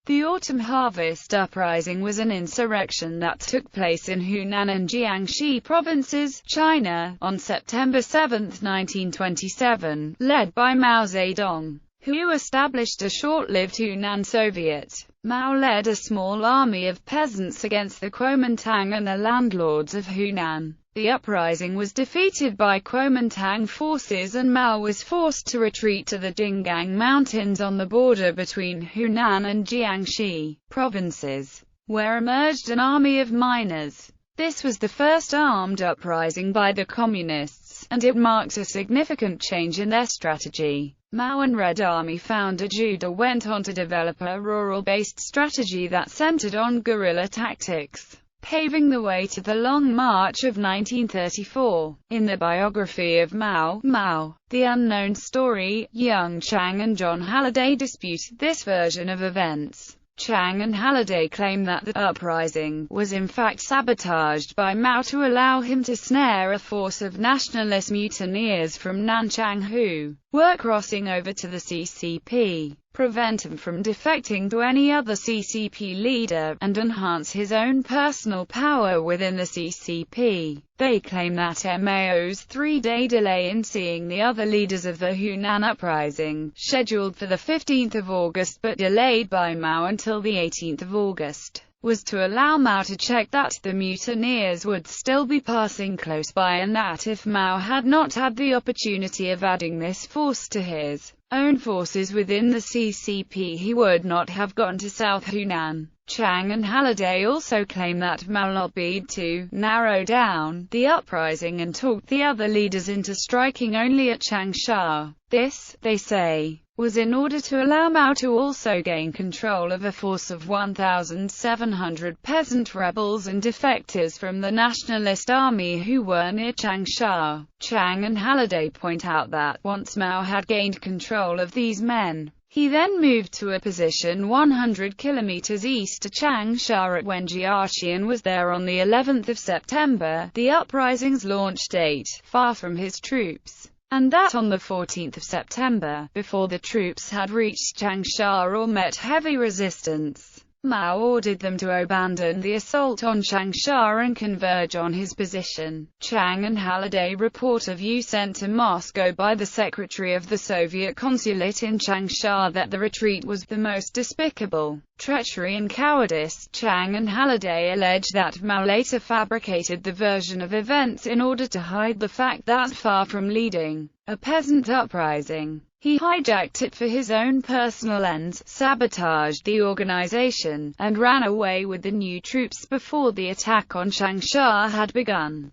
The Autumn Harvest Uprising was an insurrection that took place in Hunan and Jiangxi provinces, China, on September 7, 1927, led by Mao Zedong, who established a short-lived Hunan Soviet. Mao led a small army of peasants against the Kuomintang and the landlords of Hunan. The uprising was defeated by Kuomintang forces and Mao was forced to retreat to the Jinggang Mountains on the border between Hunan and Jiangxi provinces, where emerged an army of miners. This was the first armed uprising by the Communists, and it marked a significant change in their strategy. Mao and Red Army founder Juda went on to develop a rural-based strategy that centered on guerrilla tactics, paving the way to the Long March of 1934. In the biography of Mao, The Unknown Story, Young Chang and John Halliday disputed this version of events. Chang and Halliday claim that the uprising was in fact sabotaged by Mao to allow him to snare a force of nationalist mutineers from Nanchang who were crossing over to the CCP, prevent him from defecting to any other CCP leader, and enhance his own personal power within the CCP. They claim that Mao's three-day delay in seeing the other leaders of the Hunan uprising, scheduled for the 15th of August but delayed by Mao until the 18th of August, was to allow Mao to check that the mutineers would still be passing close by, and that if Mao had not had the opportunity of adding this force to his own forces within the CCP, he would not have gone to South Hunan. Chang and Halliday also claim that Mao lobbied to narrow down the uprising and talked the other leaders into striking only at Changsha. This, they say, was in order to allow Mao to also gain control of a force of 1,700 peasant rebels and defectors from the nationalist army who were near Changsha. Chang and Halliday point out that once Mao had gained control of these men, he then moved to a position 100 kilometers east of Changsha at Wenjiashi and was there on the 11th of September, the uprising's launch date, far from his troops, and that on the 14th of September, before the troops had reached Changsha or met heavy resistance, Mao ordered them to abandon the assault on Changsha and converge on his position. Chang and Halliday report a view sent to Moscow by the secretary of the Soviet consulate in Changsha that the retreat was the most despicable treachery and cowardice. Chang and Halliday allege that Mao later fabricated the version of events in order to hide the fact that, far from leading a peasant uprising, he hijacked it for his own personal ends, sabotaged the organization, and ran away with the new troops before the attack on Changsha had begun.